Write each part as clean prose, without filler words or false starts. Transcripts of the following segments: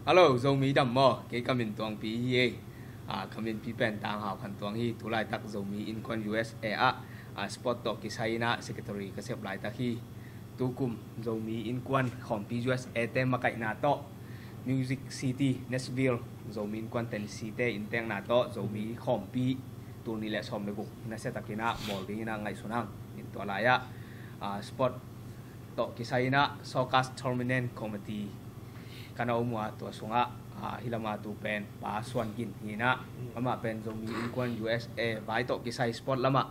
Hello, zomi đầm mò, cái cam in tuang pi hi, cam in pi pen tang hào khăn tuang hi, tu lai tak zomi in quan USA, sport talk kisai na secretary kasep lai tak hi, tu kum zomi in quan khom pi USA te makai na to, Music City, Nashville, zomi in quan Tennessee te in teng na to, zomi khom pi tu ni le som le bu, na se takina bol ding na ngai sunang, in tu lai ya, sport talk kisai na Showcase Tournament Committee. Kana umwa to sunga hilama tu pen pa swan kin hina ama pen zomi in kwan USA vai to kisai sport lama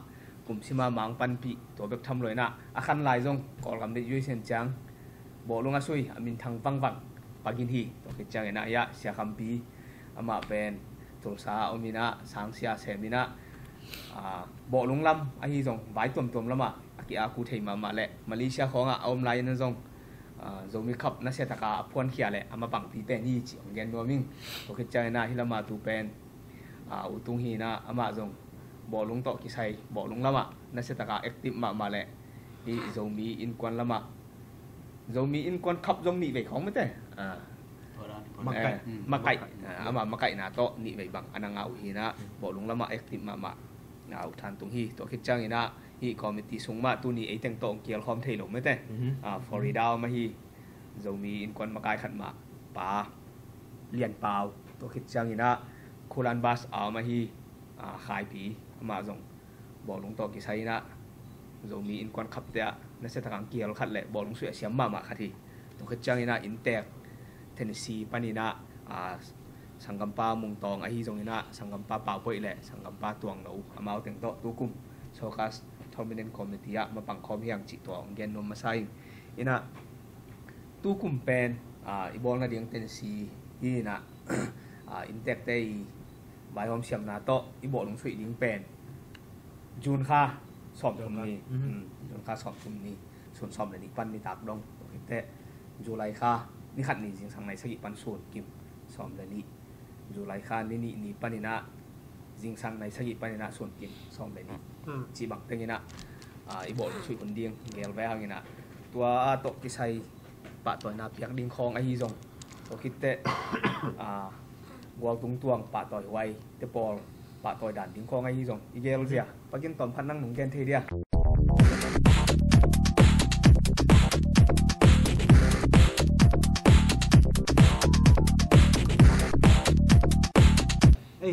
kum sima mang pan pi to bek tham loina akhan lai jong kol gam de yui sen chang bo lunga sui amin thang pang pang pagin hi to ke chang ena ya sia kham pi ama pen to sa omina sang sia semina bo lung lam a hi jong vai tom tom lama aki a ku thei ma le Malaysia khonga om lai na jong zomi cup na se taka phon khia le ama pang pi pen hi chi ngen noming to ke china hilama tu pen utung hi na ama jong bolung to ki sai bolung lama na se taka active ma le hi zomi in kwan lama zomi in kwan cup jong ni ve khong mate makai ama makai na to ni ve bang ananga u hi na bolung lama active ma na u than tung hi to ke changina hi committee sungma tu ni ei teng tong kial khom thei lo mete Florida ma hi zomi in kon makai khat ma pa lian pau to khit chang ina Kulan Bas a ma hi khai pi ma jong bolung to ki sai na zomi in kon khap te na se thakang kial khat le bolung su siam ma khathi to khit chang ina in tek Tennessee panina Sanggampa mung tong a hi jong ina Sanggampa pa poi le Sanggampa tuang no amao teng to tu kum Showcase Tournament Committee ma pang khom hiang chi to gen nom ma sai ina tu kum pen ibol na ding Tennessee hi na intek te bai hom siam na to ibol lung sui ding pen June kha som thum ni June kha som thum ni sun som le ni pan ni tak dong te July kha ni khat ni jing sang nai sagi pan sun kim som le ni July kha ni pan ni na jing sang nai sagi pan ni na sun kim som le ni chỉ bằng tên như nào bộ suy vấn điên nghèo bé hàng như nào tua tổ cái say bạn tuổi nào việc điên khong ai dùng tổ khi tệ qua tung tuang bạn tuổi quay tê bol bạn tuổi đàn điên khong ai dùng ý ghê gì à bác kiến toàn phản năng nung ghen thế đi à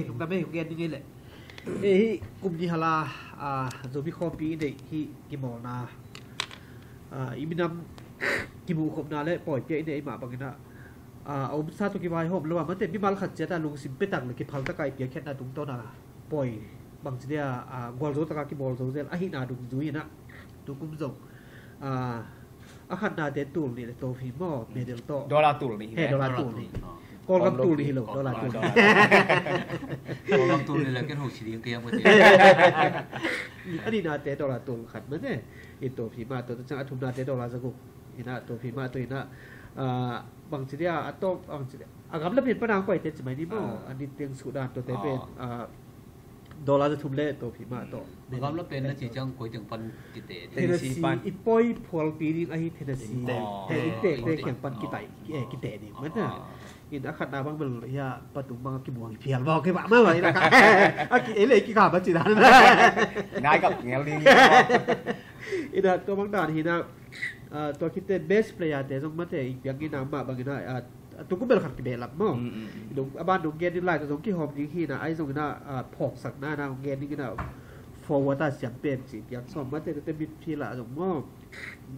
lúc đó mấy nung ghen như thế này cùng như là rồi bị khó bị để khi cái món na iminam cái bộ khổng na lệ bỏ chạy để mà bằng cái na ông sa tụi cái vai hôm lúc mà mất tiền bị mal khát chết ta lùng sim bê tặng là cái phẳng tất cả cái khét na đúng to na bỏ bằng cái goal rồi tất cả cái ball rồi rồi ai na đúng dối na đúng cũng giống khát na để tụi này tụi phim mò để được to đô la tụi này đô la tụi này con gam tụi này đâu là tụi con gam tụi này là cái hồ chỉ điên kia mà anh đi na té đô la tụi khát mất đấy itu phim mà tụi chẳng thùng na té đô la sao cũng ina tụi phim mà tụi ina bằng chỉ là atau bằng chỉ agam lebih pernah kau itu cuma ni mo anh tiếng Sudan tụi té bên đô la thùng lệ tụi phim mà tụi agam lebih nó chỉ trong cuối từng phần kinh tế Tennessee ipoi pol piring ai Tennessee tệ khiển pan kinh tế đi mất à in akan abang bel ya patung bang ki buang pial bawa ke pak ma ba ina ka aki ele ki ka ba chi dan ngai gặp nghèo đi ina to bang dan hina to kite best player te jong mate yang ki nama bang ina tu ko bel khat ki belap mo dong aban dong gen ni lai to jong ki hom ni hi na ai jong na phok sak na na gen ni na forward ta siam pen chi yang som mate te mid field la jong mo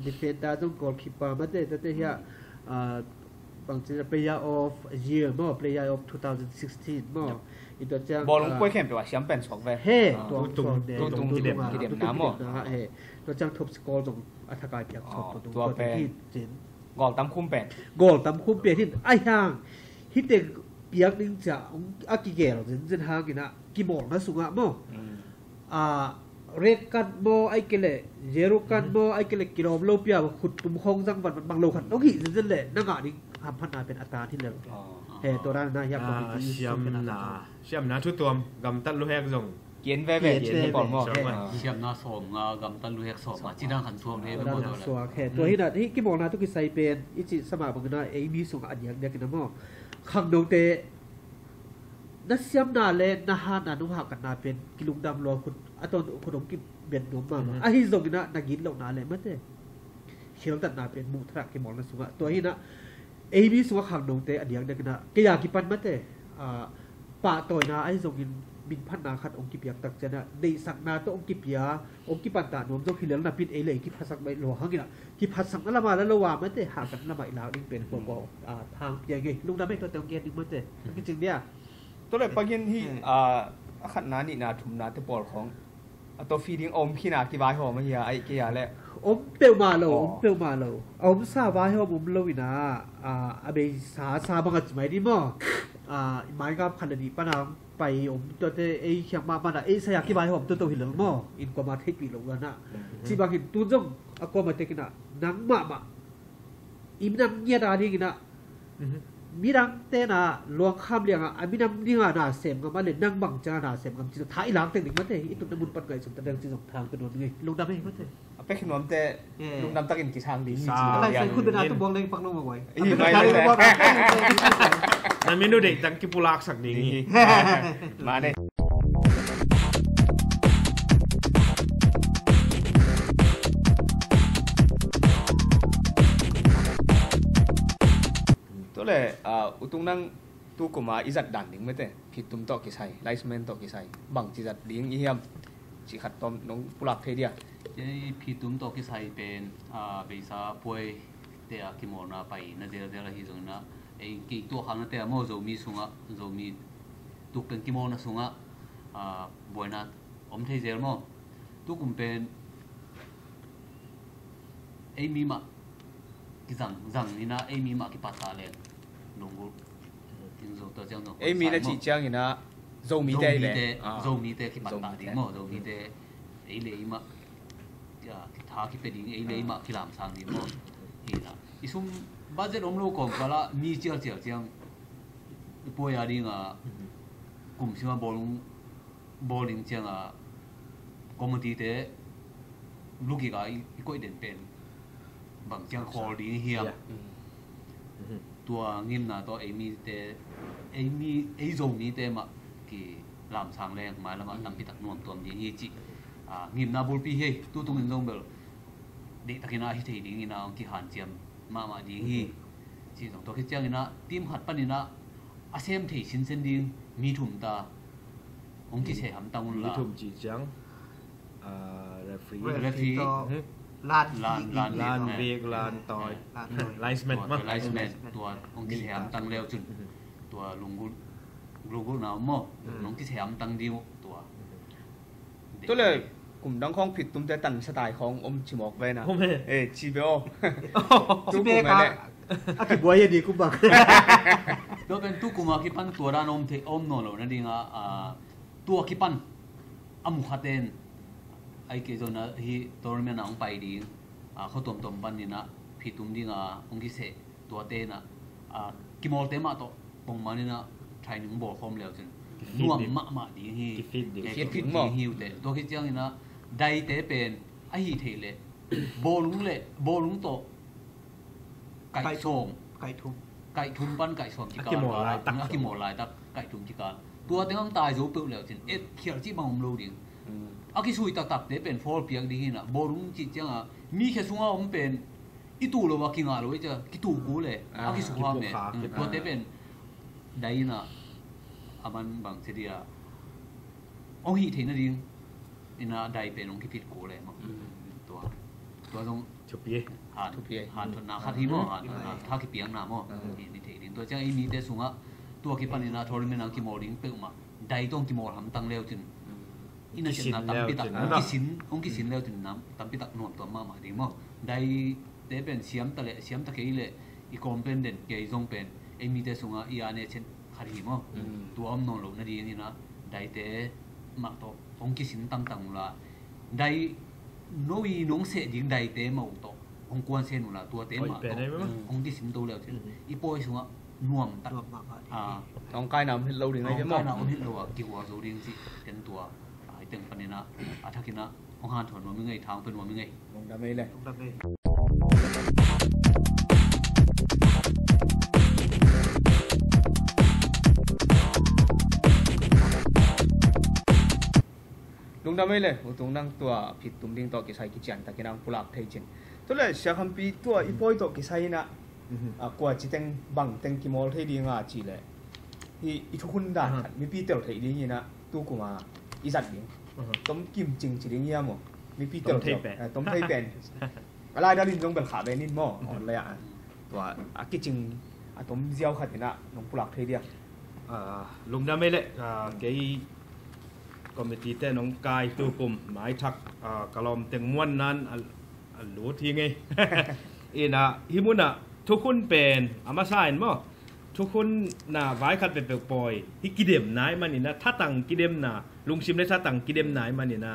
defender jong goalkeeper mate te ya bằng chữ player of year mo player of 2016 mo itu chang bol lung quay khem pe wa siam pen sok ve he tung ki dem na mo he to chang top score jong athaka pyak chop to tua pen gol tam khum pen hin ai hang hite piak ning cha akigel jen hang ina ki bol na sunga mo red card mo ai kele zero card mo ai kele kilom lo pia khut tum khong jang van bang lo khat no gi jen le na nga ding ham phan na pen ata thi le he to ran na yak siam na thu tuam gam tat lu hek jong กียนเว่เกียนที่ปอลมั้ง เชียมนาสอมงากำตันลุยกสอบมาจีนังขันสวมเลย ด้านหลังสวแค่ตัวที่นั่นที่กิมองนะทุกคนใส่เป็นอิจิสมาบังนะเอมีส่งอันยังเดียกันนะมั้งขังดงเตนัดเสียมนาเลนะฮานานุหักกันนาเป็นกิลุงดำรอคุณอะตอนคุณองกิเบียนนุ่มมาอะฮิซงนะนักยินลงนาเลยมั้งเต้เขียวตัดนาเป็นมุทรักกิมองนะสุงะตัวที่นั่นเอมีส่งขังดงเตอันยังเดียกันนะก็อยากกิปันมั้งเต้ป่าตัวนะไอ้ส่งกินบินพันนาขัดองกิเปียกตักเจนะในสักนาตัวองกิเปียองกิปันตาหนุ่มต้องขี้เหลืองนาปิดเอเลยกิพัสักใบหลวงเขากินอ่ะกิพัสักนั่นละมาแล้วระหว่างมั้งเต้หากันละมาอีกแล้วนี่เป็นพวกทางยังไงลุงดำไม่ตัวเตียวเกียนนี่มั้งเต้จริงเนี่ยตัวเลยปะกินที่ขัดนานี่นาทุ่มนาที่ปอลของตัวฟีดิ้งอมขี้นากี่ใบหอมไม่เหี้ยไอ้กี่อะไรอมเปลมาโลอมเปลมาโลอมซาบายหอมโลวินะอเบซาบังกัดไม่ดีมั้งหมายกับขันดีปนางไปอมตัวเตไอเขียงมาปนะไอสยามกี่ใบหอมตัวหินหลังมั้งอินกว่ามาเทคปีหลงกันนะที่บางทีตัวจงกว่ามาเทคนะนังมาอิมนังเงียดอะไรกินนะมีรังเตนะลวงข้ามเลี้ยงมีน้ำนี่งานาเสมกันมาเลยนั่งบังจานาเสมกันจิตท้ายหลังเต็งหนึ่งมันเตะอีตุนน้ำมันปันไก่สุดตะเดงจิตสองทางเป็นวันไงลงดำไม่มันเตะไปขนมเตะลงดำตะกินกี่ทางดีอะไรใส่คุณเป็นอะไรตัวบวงเล็งฟังลงมาไว้ไม่เลยนั่นเมนูเด็กจังกิปุลักสักดีมาเนี่ยตัวเลยอุตุงนั่งตู้กุมาอิจัดดันดิ้งไม่เต้ผิดตุ้มโตกี่ใส่ไลซ์แมนโตกี่ใส่บังจิจัดดิ้งยี่ยมจิขัดต้มน้องปุลักเทียยี่ผิดตุ้มโตกี่ใส่เป็นเบซ่าป่วยเตะกิโมนาไปนั่นเดี๋ยวเราฮิตรงนั้นไอ้กี่ตัวหางนั่นเตะมั่วโจมีสุงะโจมีตุกเป็นกิโมนาสุงะบ่อยนัดอมเทเจลมั่วตุกุมเป็นไอ้มีมากิจังนี่นะไอ้มีมากี่ปัตตาเลยลงกู听说到这样的ไอ้มีนะจีเจียงนะโจมีเตเลยโจมีเตกี่ปัตตาดิ้งมั่วโจมีเตไอ้เลยมาท้ากี่เป็นดิ้งไอ้เลยมากี่ลำสั่งดิ้งมั่วเห็นนะอีสุ่มบ้านเจ้าอมโลกของก็ละมีเจียวจังป่วยอะไรเงี้ยกลุ่มที่ว่าบอลลิงจังคอมมูนิตี้เตลูกกี่ก็อีกคนเด่นเป็นบางจังคอดิ้งเฮียตัวเงินนะตัวไอ้โจมีเตมากี่ลำสั่งแรงมาแล้วมาตั้งพิทักษ์นวมตัวนี้ยี่จีเงินนะบุลปีเฮตู้ตรงนี้ตรงเบลเด็กตะกี้นะที่ที่ดิ้งนะกี่หันเจียมมาดิ้งฮีจีตรงตัวคิดจังนะทีมหัดปันนี่นะอาเซียนที่ชินเซนดิ้งมีถุ่มตาองค์ที่เชี่ยหำตังอุ่นละมีถุ่มจีจังเรฟรีลานเบกลานตอยไลซ์แมนตัวองค์ที่เชี่ยหำตังเร็วจนตัวลุงกุหนาวมั่วองค์ที่เชี่ยหำตังดิวตัวเลยกลุ่มดังของผิดตุ้มแต่ตันสไตล์ของอมชิมอกไว้นะชีเบลชีเบลครับอากิบวยดีกุบังตัวเป็นตู้กุมาคิปันตัวด้านอมโนโลนั่นเองตัวคิปันอมุขเตนไอ้เกจนะฮีตัวนี้มันไปดีเขาต้มปันนี่นะผิดตุ้มดีองค์ที่เสตัวเตนะกิมอลเตมาโตปงมันนี่นะใช้หนึ่งบอลคอมแล้วจนน่วมมาดีฮีผิดหมดฮิวเตตัวคิดจังนี่นะได้เตเป็นไอ้ฮีเทเลโบลุงโตไก่ส้มไก่ทุ่มปั้นไก่ส้มที่การกิโมลายตักไก่ทุ่มที่การตัวเต็งตายรูปเปล่าจริงเขียนที่บางมุมโลดิ้งกิสุยตักเตเป็นฟอลเปียกดีนะโบลุงจิตจังมีแค่สุงาผมเป็นอีตูโลวากิงาโลจะกิตูกูเลยกิสุฮาเนี่ยตัวเตเป็นได้นะมันบางเสียองค์ฮีเทนดิ้งนี่นะได้เป็นองค์ที่ผิดกูเลยมั้งตัวตรงชุบยี่หานทุนนาคาที่มั่วหานท่ากี่เปียงนามั่วนี่เทดินตัวเจ้าไอ้มีแต่สุงะตัวกี่ปันนี่นะทอร์มินังกี่โมลิงเปิ่มมาได้ต้องกี่โมทำตั้งเร็วจนอินเดียตั้มปิตักองค์สินเร็วจนน้ำตั้มปิตักนวมตัวมาดิ้งมั่วได้เตเป็นเสียมตะเกยเลยอีกคนเป็นเด่นเกยจงเป็นไอ้มีแต่สุงะอีอันเนี่ยเช่นคาที่มั่วตัวอมนอนหลุดนั่นเองนี่นะได้เตมาตัวองค์สินตั้งละได้โน้ยน้องเสียดิ้งได้เตมาอุตองกวนเซนุละตัวเตมาองที่สิมโตแล้วทีอีโป้ยสุงะน่วมตัดองกายน้ำเราดิ้งอะไรจะมองกายน้ำเราดิ้งสิเป็นตัว เต็งปนินะอาทักกินะองหันถอนว่ามึงไงทางเป็นว่ามึงไงลงดำไม่เลยลงดำไม่เลยตรงนั่งตัวผิดตุ้มดิ้งตัวกิสัยกิจยันตะกินังปุลักเทจินตัวเลยเสียคำปีตัวอีปอยตัวกิสัยนะกว่าจิตเต็งบังเต็งกิมอลเทดีงาจีเลยอีทุกคนด่ามีปีเตลเทดีนี่นะตู้กูมาอีสัตว์ดิ้งต้มกิมจริงจีดิ้งยามอมีปีเตลต้มไทยเป็นอะไรดารินจงเป็นขาเบนินมออ่อนเลยอ่ะตัวอากิจริงต้มเจียวขัดนี่นะน้องปุลักเทดีลงดำไม่เลยเกี่ยคอมมิตี้แต่น้องกายตัวกลุ่มหมายทักกะลอมเต็งม้วนนั้นรู้ทีไงอีน่ะฮิมุน่ะทุกคนเป็นอามาซายน์มั้งทุกคนน่ะไว้ขัดเป็นเปลือกปอยที่กิเดมไหนมันนี่นะถ้าตังกิเดมน่ะลุงชิมได้ถ้าตังกิเดมไหนมันนี่นะ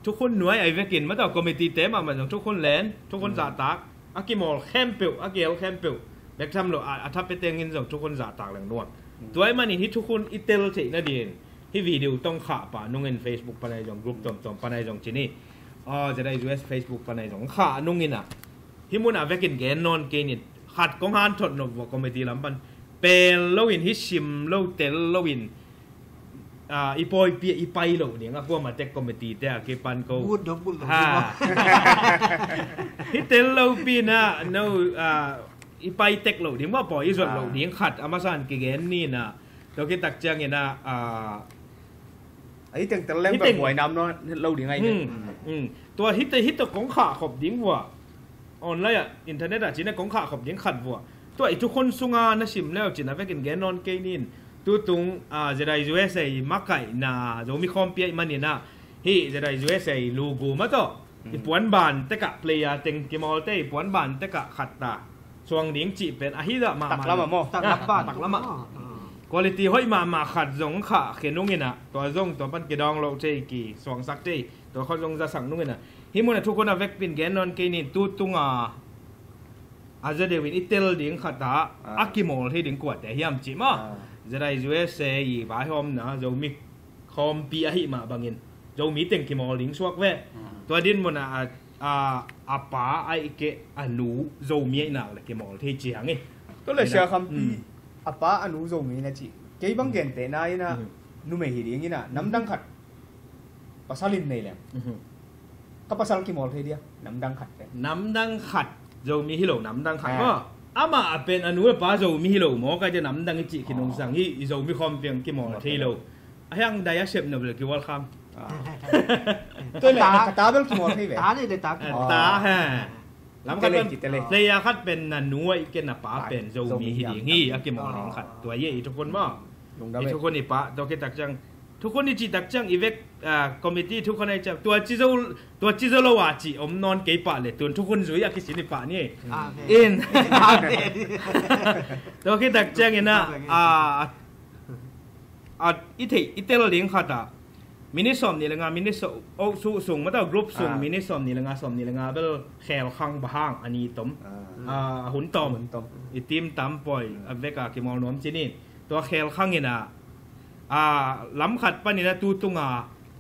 ทุกคนหน่วยไอ้เวกินมาต่อคอมมิตี้เต็มมันทุกคนแลนทุกคนจ่าตักอากิมอลแคมเปิลอากิเอลแคมเปิลแบกทำหรอถ้าไปเต็งกินส่งทุกคนจ่าตักแหล่งนวดตัวไอ้มันนี่ที่ทุกคนอิตเตอร์เทน่าดีนที่วิดีโอต้องขาป่ะนุ่งเงิน Facebook ปนในจงกลุ่มจอมปนในจงจีนี่จะได้ US Facebook ปนในจงขานุ่งเงินอ่ะที่มุนอ่ะเวกินแกนนอนเกนิดขัดกองหันถอดหนวกคอมเมดี้ลำปันเป็นโลวินฮิชิมโลเตลโลวินอีปอยเปียอีไปโลเนี่ยก็พวกมาเต็กคอมเมดี้แต่เก็บปันก็บุญฮิเตลโลปีน่ะโนอีไปเต็กโลเดี๋ยวว่าปล่อยอีส่วนโลเดี๋ยวขัดอามาซานเกนนี่นะเราคิดตักเจียงเนี่ยนะไอ้ตึงแต่เล่นแบบหวยน้ำเนาะเราเดี๋ยวไงเนี่ยตัวฮิตของขาขบดิ้งวัวออนไลน์อินเทอร์เน็ตจีน่าของขาขบดิ้งขัดวัวตัวไอ้ทุกคนสุงานะชิมแล้วจีน่าไปกินแกนนอนเกนินตัวตรงจะได้ USA มักไก่น่ะจะมีคอมเปียมันนี่นะเฮ้จะได้ USA โลโก้มาต่ออีปวนบานเตกะเพลย์เต็งกิมอลเต้ปวนบานเตกะขัดตาช่วงดิ้งจีเป็นอาฮิระมาตักละมาโมตักละบ้านตักละมาคุณภาพห้อยมาขัดจงขาเขียนนุ่งเงินอ่ะตัวจงตัวปั้นกระดองเราเจกี่สองสักเจตัวเขาจงจะสั่งนุ่งเงินอ่ะฮิมุนทุกคนเอาเวกปินแกนนอนเกนินตู้ตุงอาจจะเดวินอิตเตลดิ้งขัดตาอักกิโมลที่ดิ้งกวดแต่เฮียมจิมาจะได้ USA อีบายหอมนะจะมีคอมปีอาฮิมาบางเงินจะมีเต็งกิโมลดิ้งสวกเวตัวดินมันอาป้าไอเกอนูจะมีหนักเลยกิโมลที่เจียงไงก็เลยเชื่อคำปีอาป้าอนุโซมีนะจีเกี่ยบางเกณฑ์แต่นายนะนุ่มเหียงนี่นะน้ำดังขัดภาษาลินนี่แหละก็ภาษากี่โมลเทียน้ำดังขัดน้ำดังขัดจะมีฮิโร่น้ำดังขัดก็อามาเป็นอนุป้าจะมีฮิโร่หมอก็จะน้ำดังจีกินองสังฮีจะมีความเพียงกี่โมลฮิโร่ยังได้ยังเชฟเนี่ยเป็นกี่วันคำตัวตาเป็นกี่โมลที่แบบตาเนี่ยตาฮะลำคัดเป็นเลยยาคัดเป็นนัวอีกเป็นป้าเป็นจะมีฮิดีงี้อากิมองขัดตัวเย่ทุกคนมั้งทุกคนอีป้าตัวคิดตักจังทุกคนนี่จีตักจังอีเวกคอมมิตี้ทุกคนไอ้จังตัวจิโซโลวาจีอมนอนเกยป้าเลยตัวทุกคนสวยอากิสินิป้านี่อินตัวคิดตักจังเนาะอิเตลลิงขัดมินิสอมนี่ละงามินิสโอส่งมาต่อกรุ๊ปส่งมินิสอมนี่ละงาสอมนี่ละงาเบลแขลคังบางอันนี้ต้มหุ่นต้มอีทีมตั้มปล่อยเวกาคิมอลน้อมจีนี่ตัวแขลคังนี่นะล้ำขัดปั้นนี่นะตูตุง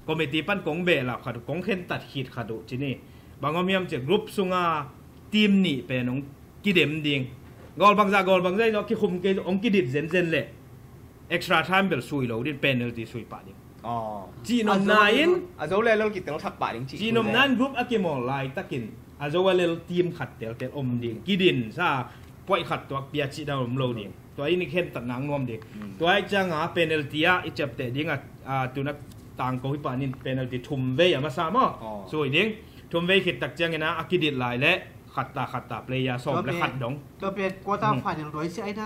คอมมิตี้ปั้นกงเบลขัดกงเข็นตัดขีดขัดดูจีนี่บางมีมจากกรุ๊ปส่งทีมนี่เป็นองกิเดมดิ่งกอลบางใจเนาะคิคุมเกองกิดิดเซนเลยเอ็กซ์ตร้าไทม์เบลซุยโลดินเป็นเนลตีซุยป่าดิ่งจีนอมนายน์อาจจะเลยเรากินแต่เราทักป่าจริงจีนอมนายน์กรุ๊ปอากิมอลไลตักินอาจจะว่าเลยทีมขัดเตลอมดิ่งกิดินซาปล่อยขัดตัวเปียจีดาวมโลดิ่งตัวไอ้นี่เข็นตัดหนังนวมดิ่งตัวไอ้จังเป็นเนลตีอีจับเตะดิ่งตัวนักต่างกูฮิปานินเป็นเนลตีทุ่มเวย์มาซามสวยดิ่งทุ่มเวย์ขิดตักจังนะอากิดินไลและขัดตาเปลยาสมและขัดดงตัวเป็นกัวตาฝ่ายอย่างร้อยใช่ไหม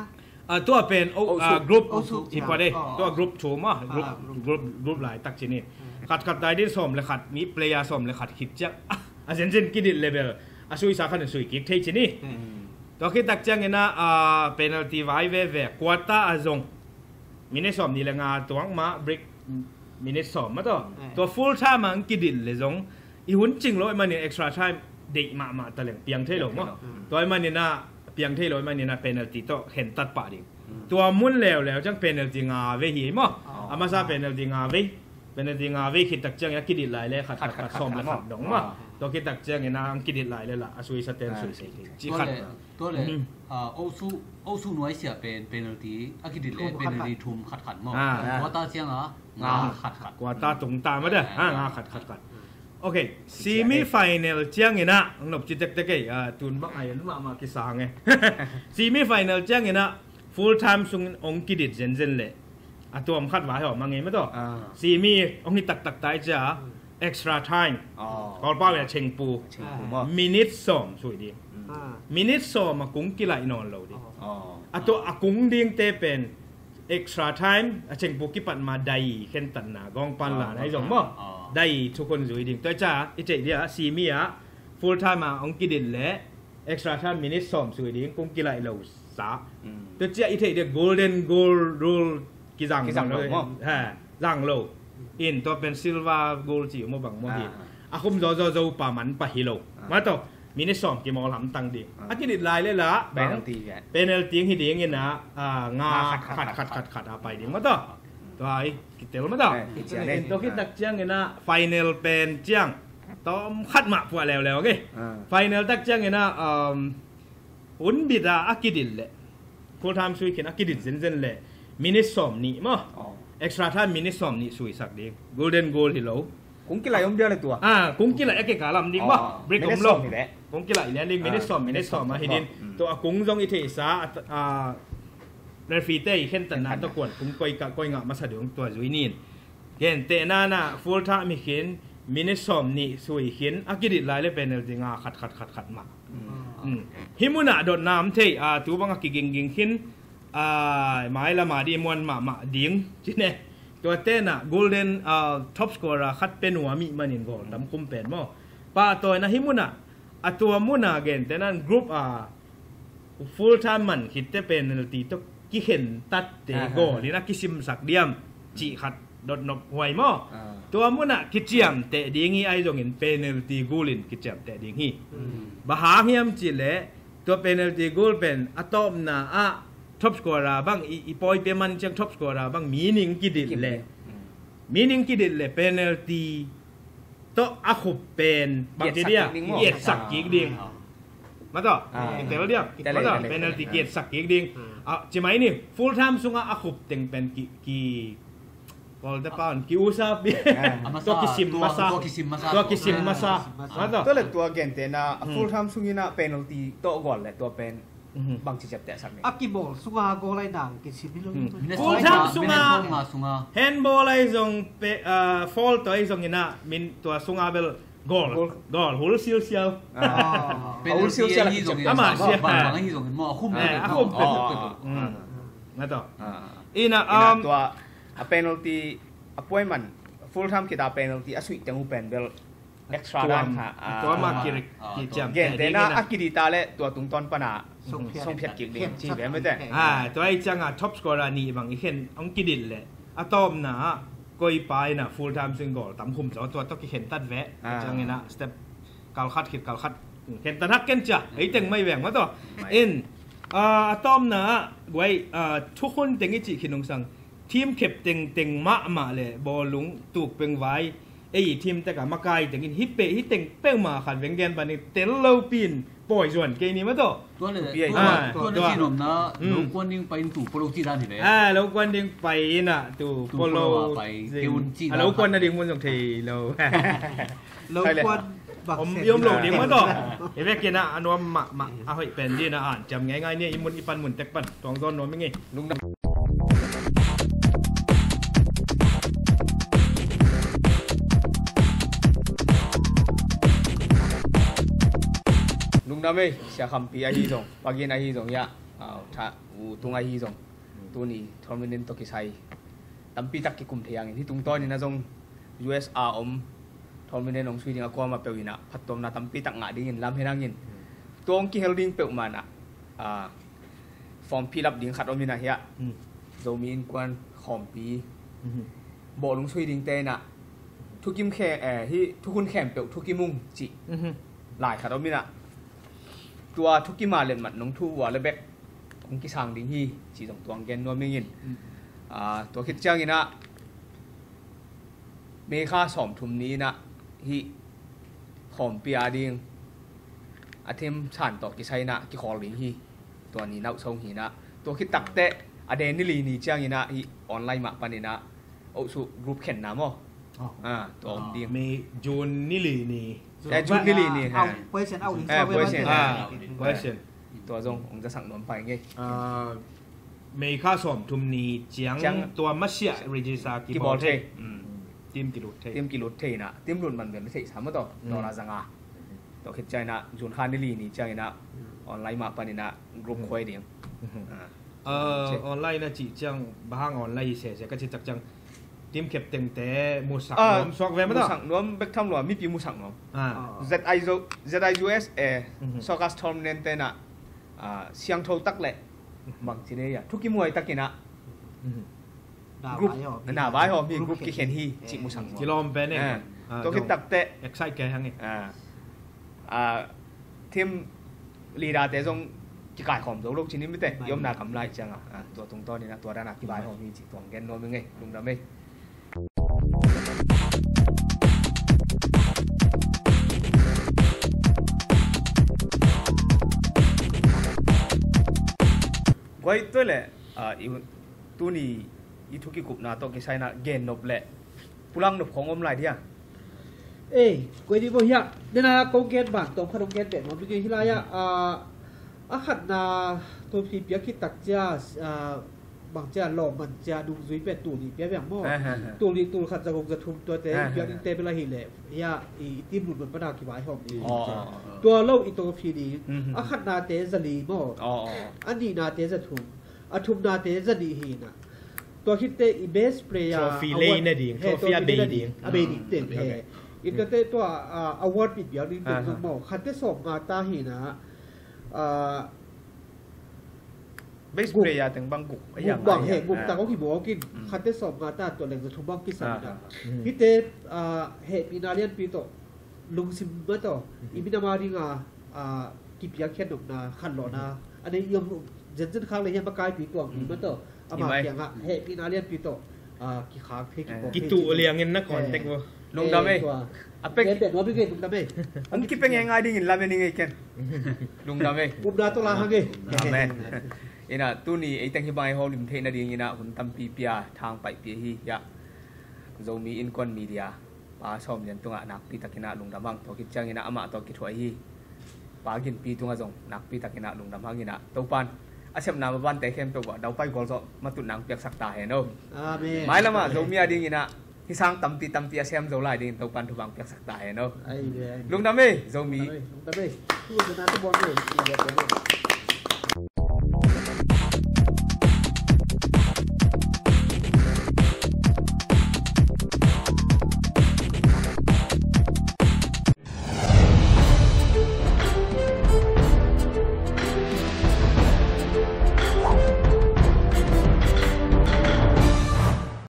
ตัวเป็นกรุ๊ปอีพอดีตัวกรุ๊ปโชว์มากรุ๊ปหลายตักชนิดขัดได้ดินสมและขัดมีเปลยาสมและขัดขิดจักเซนกิดิเลเวลสุยสาขันสุยกิกเทชนี่ตัวคิดตักจังนะเป็นอัลติไวเวกัวตาอาซงมินิสมนี่แหละงาตัวมาบริกมินิสมมาตัวฟูลไทม์มันกิดิเลยซงอีหุ่นจริงเลยมันเนี่ยเอ็กซ์ตร้าไทม์เด็กมาตะเหลงเปียงเทลงมั้งตัวมันเนี่ยนะเพียงที่ร้อยมันนี่นะเป็นเอลตีโตเห็นตัดป่าดิ่งตัวมุ่นแล้วจังเป็นเอลตีงาเวหีมั้ง อามาซาเป็นเดงาวิเป็นเดงาวิคิดตักเจียงกิดิลายเลยขัดส้มและขัดดงมาตัวคิดตักเจียงนะกิดิลายเลยล่ะสุยสเตนสุยสิจีขัดตัวเลยโอซูน้อยเสียเป็นนาทีกิดิลเลยเป็นนาทีทุ่มขัดมั้งว่าตาเจียงงาขัดกว่าตาตรงตาไม่ได้งาขัดโอเคซีมีไฟแนลเจียงนะนบจิตเด็กๆตุนบักไอ้นั่นมาคิดสังไงซีมีไฟแนลเจียงนะ full time ซุงองกิดิเจนเลยตัวผมคาดหวังเหรอมาไงไม่ต้องซีมีองค์ตักตายจ้า extra time ก็ป้าเป็นเชิงปูminute สองสวยดี minute สองมากุ้งกี่ไหลนอนเราดิตัวกุ้งดิ้งเตเป็น extra time เชิงปูกี่ปัดมาได้เข็นตันนะกองปันหลานให้สองมั้งได้ทุกคนสวยดีตัวจ้าอีเจเดียซีมีfull time มาองกิดิเลย extra time minute สองสวยดีกุ้งกี่ไหลเราสาตัวจ้าอีเจเดีย golden goal ruleกี่จังเลยฮะจังโลอินตัวเป็นซิลวาโกลจิโมบังโมดีอาคุมโจปามันปะฮิโลมาต่อมินิสอมกี่มอลำตังดีอากิดิลายเลยละเป็นเอลตีฮิดีเงี้ยนะงาขัดไปดีมาต่อตัวไอ้กิเตลมาต่อตัวคิดตักเจียงเงี้ยนะไฟแนลเป็นเจียงต้อมขัดมาพวกแล้วโอเคไฟแนลตักเจียงเงี้ยนะอุ่นบิดอากิดิลเลยโคทามซุยเขียนอากิดิลเซนเลยมินิสอมนี่มั้งextra time มินิสอมนี่สวยสักดี golden goal ฮิโลกุ้งกี่ไหลอมเดียวเลยตัวกุ้งกี่ไหลแกกาลำดิ้งมั้ง break อมลงกุ้งกี่ไหลเนี่ยดิ้งมินิสอมมาฮิดินตัวกุ้งจงอิเทสาเรฟีเต้เห็นตันนั้นตะกวนกุ้งก้อยงะมาสะดวกตัวจุยนินเห็นเตน่า full time มีเขียนมินิสอมนี่สวยเขียนอากิดิลายเลยเป็นเรื่องจริงขัดมาฮิมุนะโดดน้ำเทตัวบางกิกิงเขียนหมายละมาดีมวนมาดิ้งจีเน่ตัวเต้นgolden top scorer คัดเป็นหัวมีมันยังกอลดำคุ้มเป็นมั้งป้าตัวนั้นฮิมุนะตัวมุนะเกนแต่นั้นกรุ๊ปfull time มันคิดจะเป็นนาทีตัวกี่เห็นตัดเตะโกลีนักกิซิมสักเดียมจีขัดโดดนบหวยมั้งตัวมุนะคิดเจียมเตะดิ้งฮีไอจงเห็นเป็นนาทีกูลินคิดเจียมเตะดิ้งฮีบ้าหาเฮียมจีเล่ตัวเป็นนาทีกูลเป็นตอมนาท็อปสกอร์บางอีปอยเปมันจังท็อปสกอร์บางมีนิ่งกิดิลเลยเป็นเอลตีโตอาคุเป็นบางทีเดียเกียรสักกิกดิ่งมาต่อแต่ละเดียมาต่อเป็นเอลตีเกียรสักกิกดิ่งใช่ไหมนี่ full time สุงอาคุเต็งเป็นกี่กอลเตปานกี่อุซาบีตัวกิซิมมาซามาต่อตัวเล็กตัวเกนเตนะ full time สุงินะเป็นเอลตีโตก่อนเลยตัวเป็นบางทีจับแต่สักเนี่ยอักกี้บอลสุงาโกไลดังกิซิมิโลฟูลทัมสุงาแฮนด์บอลไอ้ทรงฟอลตัวไอ้ทรงนี่นะมินตัวสุงาเบลกอลฮูลซิลเซียลฮูลซิลเซียลที่ทรงนี่มาบางที่ทรงนี่มาคุ้มเลยมาต่ออีน่ะตัวเป็นอลตีป่วยมันฟูลทัมคิดว่าเป็นอลตีสุดจังหูเป็นเบลextra time ค่ะตัวมากี่จำเกนเตน่าอากิดิตาเล่ตัวตุงตอนปนาส่งเพียรกิกเด่นจีแบบไม่ได้ตัวไอ้จังท็อปสกอร์นี่บางอีเห็นองกิดิลเลยตอมนะก้อยไปนะ full time single ตามคุมตัวต้องเห็นตัดแวะจังไงนะสเต็ปกาลคัดเห็นตัดฮักกันจ้ะไอ้เต็งไม่แหวงมาต่อตอมนะไว้ทุกคนเต็งไอ้จีขินงสังทีมเข็บเต็งมาเลยบอลลุงตูกเป็นไว้ไอ้ทีมแต่กับมาไกลแต่กินฮิปเป้ฮิตเต็งเป้งมาขันเวงเดียนปานี่เตลโลปีนปล่อยส่วนเกนี้มาต่อตัวที่นมนะลูกควนดิ้งไปตู่โปโลจีด้านที่ไหนลูกควนดิ้งไปน่ะตู่โปโลไปเกวุนจีลูกควนน่ะดิ้งมันส่งทีเราลูกควนผมยมหลงดิ้งมาต่อเอเวกินะอันว่ามาเอาให้เป็นดีนะอ่านจำง่ายๆเนี่ยอิมุนอิปันหมุนแตกปันตองต้นโน้มยังไงลุงดำเอ้เสียคำปีอาฮีส่งปากินอาฮีส่งยะถ้าตุงอาฮีส่งตัวนี้ทอมนินตกิไซตั้มปีตักกิคุมเทียงที่ตุงต้นนี่นะส่ง USR ทอมนินองสวีเดนก็มาเปิดนะพัดตอมนะตั้มปีตักงาดิ้งลำให้นั่งยินตัวองค์กิเฮลดิ้งเปิดมานะฟอร์มพีรับดิ้งขัดอมินะเฮียโดมินกวนขอมปีโบลงสวีเดนเตนะทุกกิมแข่ที่ทุกคนแข่งเปิดทุกกิมุงจิหลายขัดอมินะตัวทุกกิมาเล่นมันน้องทูวัวและแบกองกิสังดิ้งฮีจีสองตัวเกนนวลไม่ยินตัวคิดเจ้างี้นะ เมฆาสอมทุมนี้นะฮิหอมปีอาดิงอาเทมฉันต่อกิใช้นะกิขอลิงฮีตัวนี้นักส่งฮีนะตัวคิดตักเตะอเดนิลีนี่จ้างฮีนะฮิออนไลน์มาปนินะโอ้สุกรุ๊ปเข็นนะมั้งตัวอมดิงมีจูนนิลีนี่แต่จูนนิลีนี่เอาเปอร์เซ็นต์เอาลิงก์เปอร์เซ็นต์เปอร์เซ็นต์ตัวทรงผมจะสั่งนวมไปไงเมฆาสอมทุมนี้จังตัวมัชยะริจิซากิบอลเททีมกิลุเทนะทีมรุ่นมันเป็นไม่ใช่สามตัวตัวราซังอาตัวคิดใจนะจูนคานิลีนี่ใจนะออนไลน์มาปนินะกรุ๊ปคุยเดียงออนไลน์นะจีจังบางออนไลน์เสียก็จะจังทีมเก็บเต็มแต่มูสักนวมสอกเวมมูสักนวมเบคทัมหลวมมีปีมูสักนวมZIUSA สกัสทอมเนนเตนะเสียงโทตักเละบางทีเนี่ยทุกกี่มวยตักกินะกรุ๊ปน่าไว้หอมีกรุ๊ปกี่เขียนฮีจิมูสังจิลอมเป็นเนี่ยตัวคิดตักเตะเอ็กไซต์แกทั้งนี้ทีมลีดาเตะทรงกี่กายของตัวลูกชิ้นนี้ไม่เตะยอมด่ากำไรจังตัวตรงต้นนี่นะตัวด้านหน้ากี่ใบหอมีจิตัวแกนโน้มยังไงลุงดำไม่ไว้ตัวแหละตัวนี้อีทุกิกุบนาโตกิใช้นะเกนนบแหละปุรังนบของอมไหลเดียกวยดีบ่เฮียเดี๋ยวนะกงเกนบางตรงขนมเกนเป็ดมันเป็นที่ไรขัดนาตัวพี่เปียคิดตักจ้าบางจ้าหลอกมันจะดูซุยเป็ดตูนี่เปียแบบหม้อตูขัดจะคงจะทุ่มตัวเตะเปียเตะเป็นไรหินแหละเฮียทีมหลุดบนประดากี่ใบหอมดีตัวเล่าอีตัวพี่ดีขัดนาเตะจะลีหม้ออันนี้นาเตะจะทุ่มทุ่มนาเตะจะดีหินะตัวคิดเตะอีเบสเปรย์โซฟีเล่เนี่ยดีโซฟีอาเบดีเบดีเต็มเฮอีกเตะตัวอวอร์ดปิดเดียวนี่เป็นสมองคัดเตะสอบมาตาหินะเบสเปรย์ถึงบางกุกบางเหตุบุกแต่เขาขี่บัวกินคัดเตะสอบมาตาตัวแหล่งจะทุ่มบ้างกิสันนะพี่เตะเหตุปีนาเลียนปีโตลุงซิมเบอร์โตอีมินามาดิงกิบยาแค่หนุกนะขันหล่อนะอันนี้ยมเจนข้างเลยยังประกายปีตัวปีเบอร์โตอามาอย่างเหตุปีนาเลียนปีโตกี่ขาเทกี่ตัวเลี้ยงเงินนักก่อนเต็กว่าลุงดำเอ้เป็ดเป็ดว่าพี่เกศลุงดำเอ้อันกี่เป็นยังไงดิ่งลาเมนิงไอ้เกนลุงดำเอ้ปุ่มดาตัวลาฮังเอ้แม่เอ็นะตู้นี้ไอ้ตั้งที่บายฮอลลิมเทนดิ่งนะหุ่นตั้มปีเปียทางไปเปียฮียะโจมีอินคอนมีเดียป้าชมยันตัวนักปีตะกินะลุงดำบังตัวคิดจังนะอามาตัวคิดถอยฮีป้ากินปีตัวจงนักปีตะกินะลุงดำบังนะตัวปันอาเช่นน้ำบ้านแต่เข้มตัวว่าดาวไปกอลโซมาตุนนังเปียกสักตาเห็นเอาไม่ละมาโจมีอะไรดิ่งนะที่สร้างตั้มตีอาเช่นโจไล่ดิ่งตัวปันทุบังเปียกสักตาเห็นเอาลุงดำเอ้โจมีลุงดำเอ้ทุกคนจะน่าจะบอกเลย